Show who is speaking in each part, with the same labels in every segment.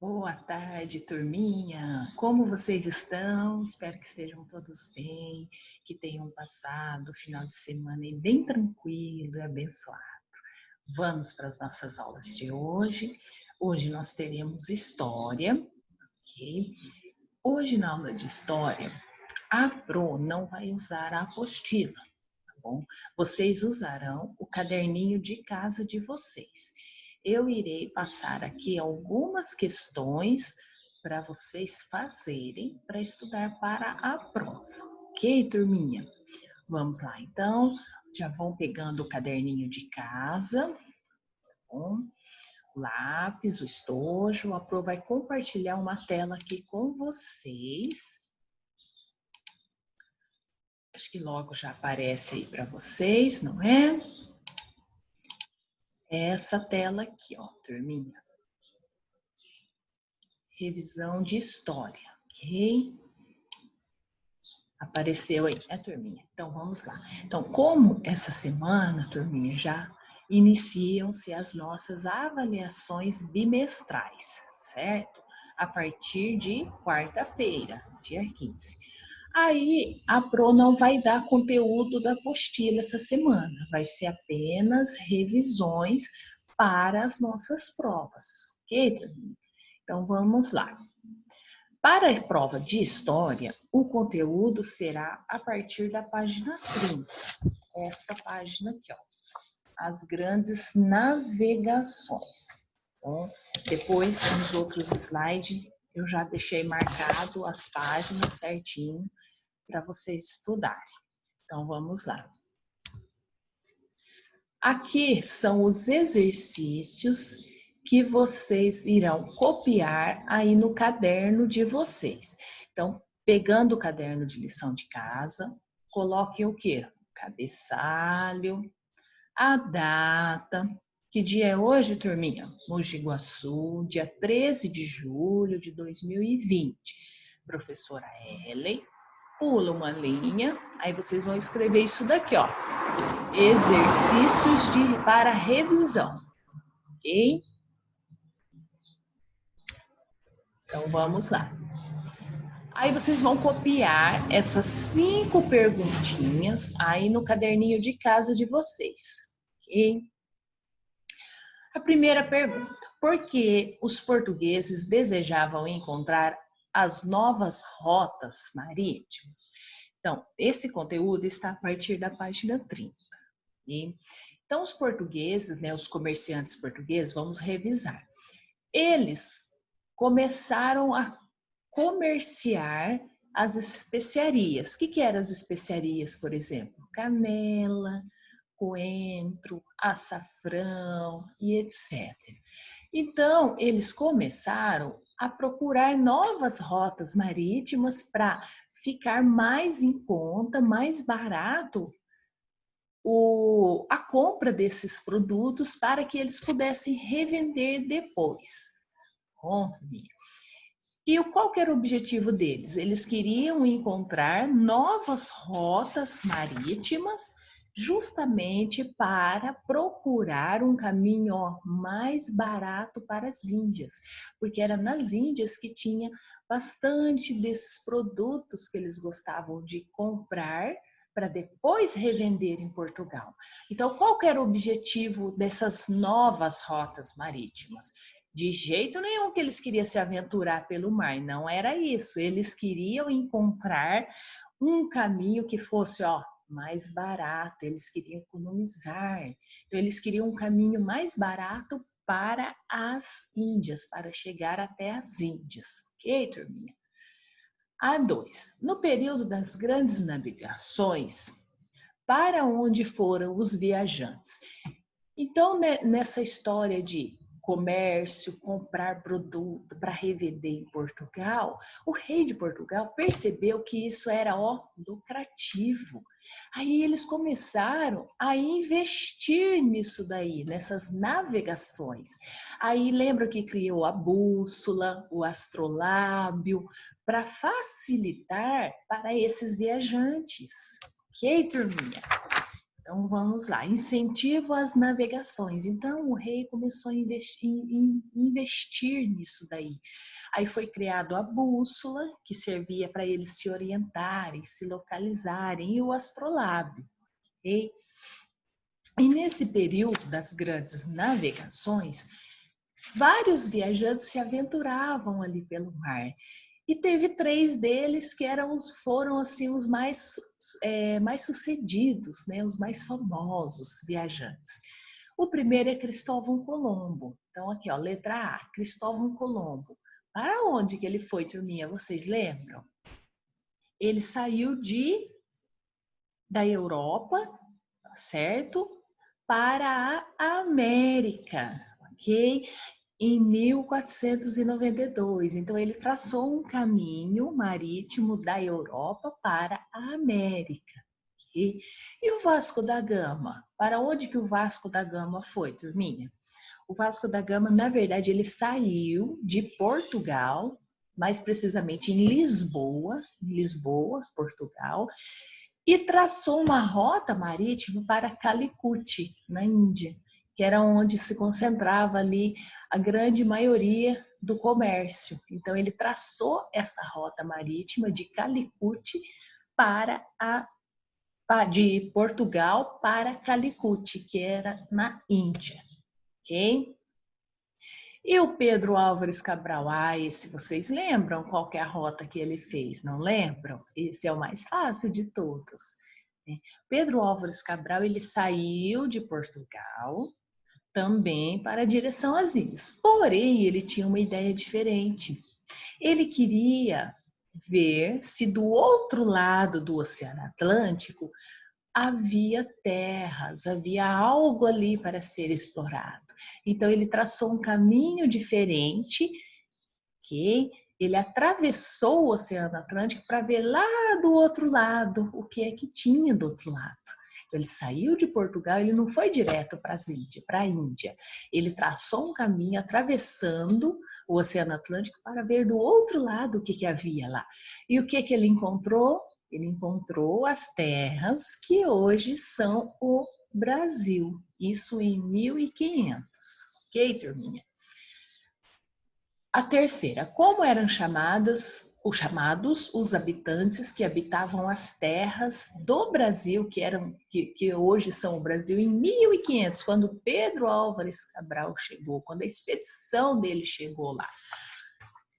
Speaker 1: Boa tarde, turminha. Como vocês estão? Espero que estejam todos bem, que tenham passado o final de semana aí bem tranquilo e abençoado. Vamos para as nossas aulas de hoje. Hoje nós teremos história, ok? Hoje na aula de história, a Pro não vai usar a apostila, tá bom? Vocês usarão o caderninho de casa de vocês. Eu irei passar aqui algumas questões para vocês fazerem para estudar para a prova. Ok, turminha? Vamos lá, então. Já vão pegando o caderninho de casa, tá bom? O lápis, o estojo. A Pro vai compartilhar uma tela aqui com vocês. Acho que logo já aparece aí para vocês, não é? Essa tela aqui, ó, turminha. Revisão de história, ok? Apareceu aí, né, turminha? Então, vamos lá. Então, como essa semana, turminha, já iniciam-se as nossas avaliações bimestrais, certo? A partir de quarta-feira, dia 15. Aí, a Pro não vai dar conteúdo da apostila essa semana, vai ser apenas revisões para as nossas provas, ok, turminha? Então, vamos lá. Para a prova de história, o conteúdo será a partir da página 30. Essa página aqui, ó. As grandes navegações. Bom, depois, nos outros slides, eu já deixei marcado as páginas certinho para vocês estudarem. Então, vamos lá. Aqui são os exercícios que vocês irão copiar aí no caderno de vocês. Então, pegando o caderno de lição de casa, coloquem o quê? Cabeçalho, a data. Que dia é hoje, turminha? Mogi Guaçu, dia 13 de julho de 2020. Professora Ellen, pula uma linha, aí vocês vão escrever isso daqui, ó. Exercícios para revisão, ok? Então, vamos lá. Aí vocês vão copiar essas 5 perguntinhas aí no caderninho de casa de vocês, ok? A primeira pergunta: por que os portugueses desejavam encontrar as novas rotas marítimas? Então, esse conteúdo está a partir da página 30. Okay? Então, os portugueses, né, os comerciantes portugueses, vamos revisar. Eles começaram a comerciar as especiarias. O que eram as especiarias, por exemplo? Canela, coentro, açafrão e etc. Então, eles começaram a procurar novas rotas marítimas para ficar mais em conta, mais barato a compra desses produtos para que eles pudessem revender depois. Pronto, Mia. E qual que era o objetivo deles? Eles queriam encontrar novas rotas marítimas justamente para procurar um caminho mais barato para as Índias, porque era nas Índias que tinha bastante desses produtos que eles gostavam de comprar para depois revender em Portugal. Então, qual que era o objetivo dessas novas rotas marítimas? De jeito nenhum que eles queriam se aventurar pelo mar, não era isso. Eles queriam encontrar um caminho que fosse, ó, mais barato, eles queriam economizar. Então, eles queriam um caminho mais barato para as Índias, para chegar até as Índias. Ok, turminha? A2. No período das grandes navegações, para onde foram os viajantes? Então, nessa história de comércio, comprar produto para revender em Portugal, o rei de Portugal percebeu que isso era, ó, lucrativo. Aí eles começaram a investir nisso daí, nessas navegações. Aí lembra que criou a bússola, o astrolábio, para facilitar para esses viajantes. Ok, turminha? Então, vamos lá. Incentivo às navegações. Então, o rei começou a investir nisso daí. Aí foi criado a bússola, que servia para eles se orientarem, se localizarem, e o astrolábio. Okay? E nesse período das grandes navegações, vários viajantes se aventuravam ali pelo mar. E teve 3 deles que foram assim os mais sucedidos, né? Os mais famosos viajantes. O primeiro é Cristóvão Colombo. Então aqui, ó, letra A, Cristóvão Colombo. Para onde que ele foi, turminha? Vocês lembram? Ele saiu da Europa, certo? Para a América, ok? Em 1492. Então, ele traçou um caminho marítimo da Europa para a América. Okay? E o Vasco da Gama? Para onde que o Vasco da Gama foi, turminha? O Vasco da Gama, na verdade, ele saiu de Portugal, mais precisamente em Lisboa, Portugal, e traçou uma rota marítima para Calicut, na Índia, que era onde se concentrava ali a grande maioria do comércio. Então ele traçou essa rota marítima de Calicut de Portugal para Calicut, que era na Índia, ok? E o Pedro Álvares Cabral, esse vocês lembram qual que é a rota que ele fez, não lembram? Esse é o mais fácil de todos. Né? Pedro Álvares Cabral, ele saiu de Portugal também para a direção às ilhas. Porém, ele tinha uma ideia diferente. Ele queria ver se do outro lado do Oceano Atlântico havia terras, havia algo ali para ser explorado. Então ele traçou um caminho diferente, que ele atravessou o Oceano Atlântico para ver lá do outro lado o que é que tinha do outro lado. Então, ele saiu de Portugal, ele não foi direto para a Índia. Ele traçou um caminho atravessando o Oceano Atlântico para ver do outro lado o que, que havia lá. E o que, que ele encontrou? Ele encontrou as terras que hoje são o Brasil. Isso em 1500. Ok, turminha? A terceira, como eram chamados os habitantes que habitavam as terras do Brasil, que hoje são o Brasil, em 1500, quando Pedro Álvares Cabral chegou, quando a expedição dele chegou lá.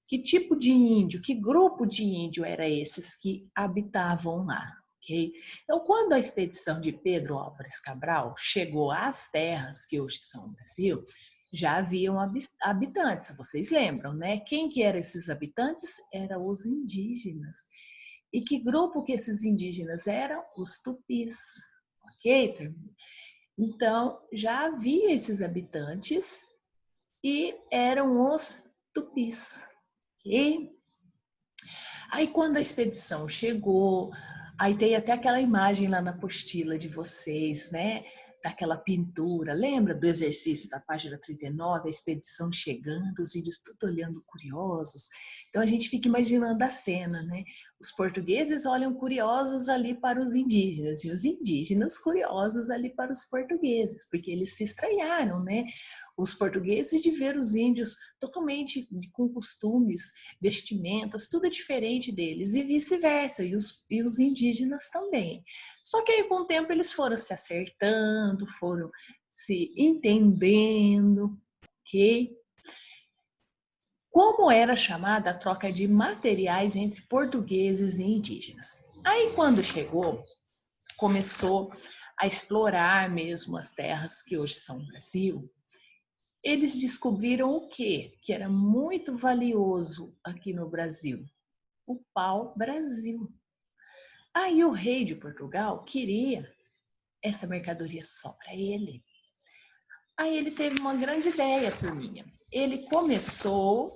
Speaker 1: Que tipo de índio, que grupo de índio era esses que habitavam lá? Okay? Então, quando a expedição de Pedro Álvares Cabral chegou às terras que hoje são o Brasil, já haviam habitantes, vocês lembram, né? Quem que eram esses habitantes? Eram os indígenas. E que grupo que esses indígenas eram? Os tupis, ok? Então, já havia esses habitantes e eram os tupis, ok? Aí, quando a expedição chegou, aí tem até aquela imagem lá na apostila de vocês, né? Daquela pintura, lembra do exercício da página 39, a expedição chegando, os índios tudo olhando curiosos. Então a gente fica imaginando a cena, né? Os portugueses olham curiosos ali para os indígenas e os indígenas curiosos ali para os portugueses, porque eles se estranharam, né? Os portugueses de ver os índios totalmente com costumes, vestimentas, tudo diferente deles e vice-versa, e os indígenas também. Só que aí com o tempo eles foram se acertando, foram se entendendo, ok? Como era chamada a troca de materiais entre portugueses e indígenas? Aí quando chegou, começou a explorar mesmo as terras que hoje são o Brasil, eles descobriram o quê? Que era muito valioso aqui no Brasil. O pau-brasil. Aí o rei de Portugal queria essa mercadoria só para ele. Aí ele teve uma grande ideia, turminha. Ele começou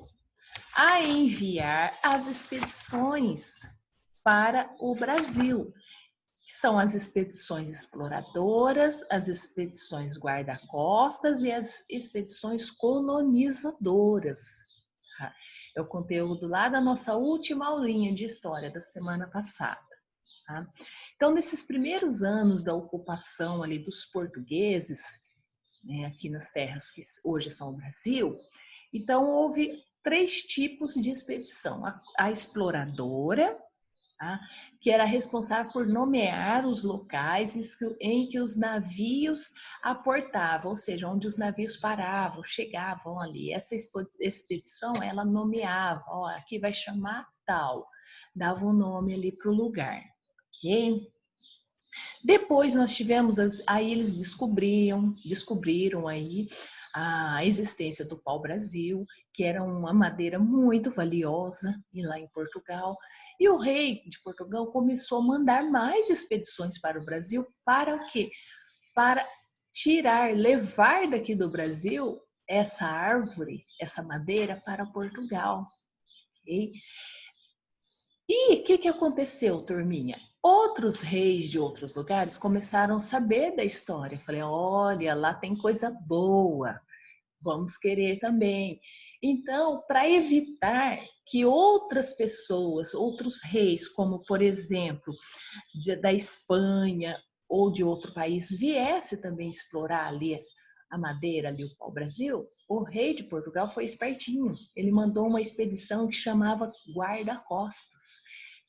Speaker 1: a enviar as expedições para o Brasil. São as expedições exploradoras, as expedições guarda-costas e as expedições colonizadoras. É o conteúdo lá da nossa última aulinha de história da semana passada. tá? Então, nesses primeiros anos da ocupação ali dos portugueses, né, aqui nas terras que hoje são o Brasil, então houve 3 tipos de expedição. A exploradora, tá? Que era responsável por nomear os locais em que os navios aportavam, ou seja, onde os navios paravam, chegavam ali. Essa expedição, ela nomeava, ó, aqui vai chamar tal, dava um nome ali para o lugar, ok? Depois nós tivemos, aí eles descobriram aí a existência do pau-brasil, que era uma madeira muito valiosa, e lá em Portugal. E o rei de Portugal começou a mandar mais expedições para o Brasil, para o quê? Para levar daqui do Brasil essa árvore, essa madeira para Portugal. Okay? E o que aconteceu, turminha? Outros reis de outros lugares começaram a saber da história. Falei, olha, lá tem coisa boa, vamos querer também. Então, para evitar que outras pessoas, outros reis, como por exemplo, da Espanha ou de outro país, viesse também explorar ali a madeira, ali o pau-brasil, o rei de Portugal foi espertinho. Ele mandou uma expedição que chamava guarda-costas.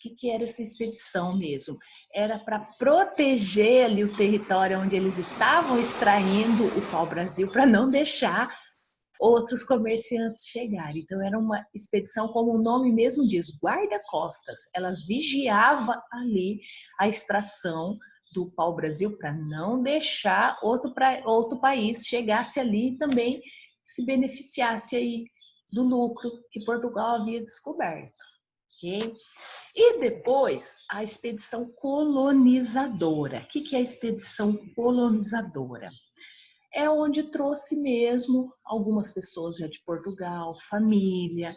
Speaker 1: O que era essa expedição mesmo? Era para proteger ali o território onde eles estavam extraindo o pau-brasil, para não deixar outros comerciantes chegarem. Então, era uma expedição, como o nome mesmo diz, guarda-costas. Ela vigiava ali a extração do pau-brasil para não deixar outro país chegasse ali e também se beneficiasse aí do lucro que Portugal havia descoberto. Okay? E depois, a expedição colonizadora. O que é a expedição colonizadora? É onde trouxe mesmo algumas pessoas já de Portugal, família.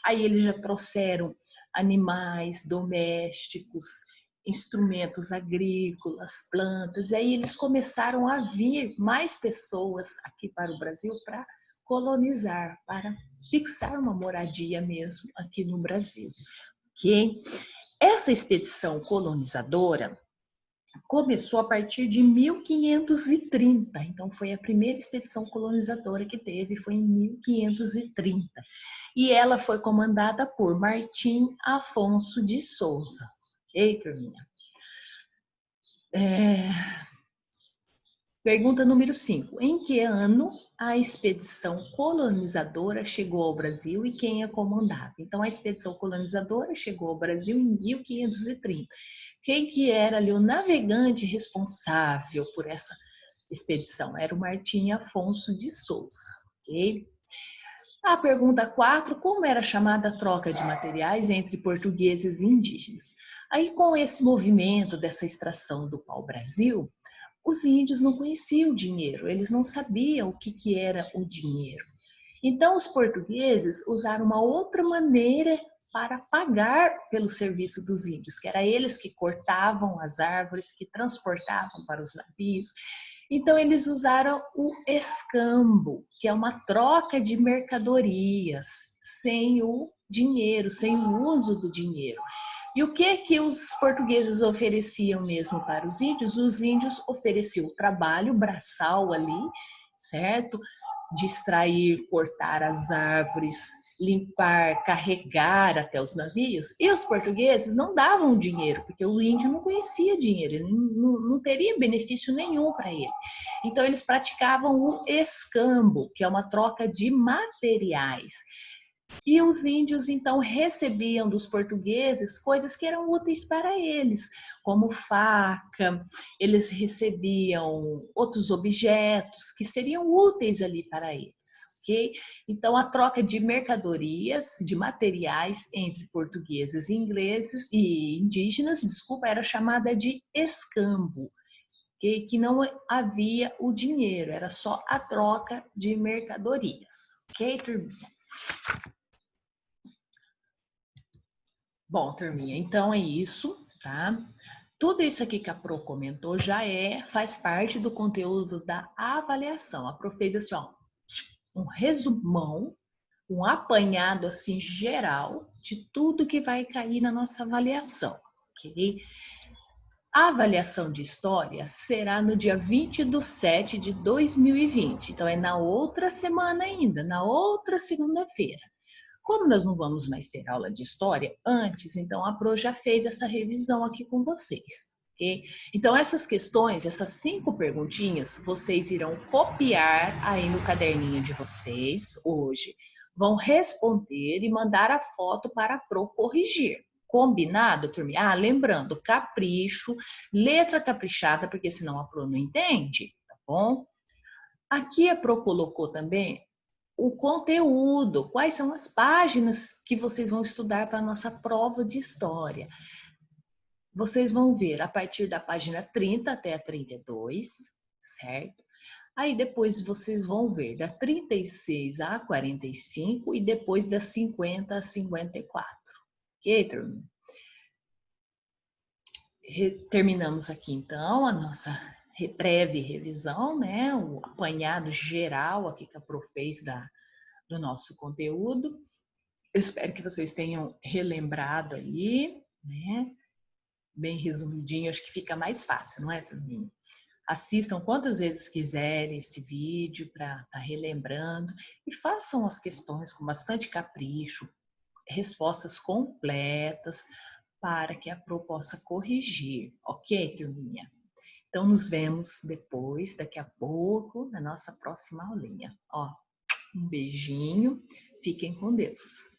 Speaker 1: Aí eles já trouxeram animais domésticos, instrumentos agrícolas, plantas. E aí eles começaram a vir mais pessoas aqui para o Brasil para colonizar, para fixar uma moradia mesmo aqui no Brasil. Ok? Essa expedição colonizadora começou a partir de 1530, então foi a primeira expedição colonizadora que teve, foi em 1530. E ela foi comandada por Martim Afonso de Souza. Ok, turminha? Pergunta número 5. Em que ano a expedição colonizadora chegou ao Brasil e quem a comandava? Então, a expedição colonizadora chegou ao Brasil em 1530. Quem que era ali o navegante responsável por essa expedição? Era o Martim Afonso de Souza. Ok? A pergunta 4, como era chamada a troca de materiais entre portugueses e indígenas? Aí, com esse movimento dessa extração do pau-brasil, os índios não conheciam o dinheiro, eles não sabiam o que era o dinheiro. Então, os portugueses usaram uma outra maneira para pagar pelo serviço dos índios, que era eles que cortavam as árvores, que transportavam para os navios. Então, eles usaram o escambo, que é uma troca de mercadorias, sem o dinheiro, sem o uso do dinheiro. E o que os portugueses ofereciam mesmo para os índios? Os índios ofereciam o trabalho braçal ali, certo? De extrair, cortar as árvores, limpar, carregar até os navios. E os portugueses não davam dinheiro, porque o índio não conhecia dinheiro, ele não teria benefício nenhum para ele. Então, eles praticavam o escambo, que é uma troca de materiais. E os índios, então, recebiam dos portugueses coisas que eram úteis para eles, como faca, eles recebiam outros objetos que seriam úteis ali para eles, ok? Então, a troca de mercadorias, de materiais entre portugueses e ingleses e indígenas, desculpa, era chamada de escambo, ok? Que não havia o dinheiro, era só a troca de mercadorias, ok, turminha? Bom, turminha, então é isso, tá? Tudo isso aqui que a Pro comentou já faz parte do conteúdo da avaliação. A Pro fez assim, ó, um resumão, um apanhado assim geral de tudo que vai cair na nossa avaliação, ok? A avaliação de história será no dia 20/7 de 2020. Então, é na outra semana ainda, na outra segunda-feira. Como nós não vamos mais ter aula de história antes, então a Pro já fez essa revisão aqui com vocês, ok? Então, essas questões, essas 5 perguntinhas, vocês irão copiar aí no caderninho de vocês hoje. Vão responder e mandar a foto para a Pro corrigir. Combinado, turminha? Ah, lembrando, capricho, letra caprichada, porque senão a Pro não entende, tá bom? Aqui a Pro colocou também o conteúdo, quais são as páginas que vocês vão estudar para a nossa prova de história. Vocês vão ver a partir da página 30 até a 32, certo? Aí depois vocês vão ver da 36 a 45 e depois da 50 a 54. Ok, turma? Terminamos aqui então a nossa breve revisão, né? O apanhado geral aqui que a Pro fez do nosso conteúdo. Eu espero que vocês tenham relembrado aí, né? Bem resumidinho, acho que fica mais fácil, não é, turminha? Assistam quantas vezes quiserem esse vídeo para estar relembrando e façam as questões com bastante capricho, respostas completas para que a Pro possa corrigir, ok, turminha? Então, nos vemos depois, daqui a pouco, na nossa próxima aulinha. Ó, um beijinho, fiquem com Deus.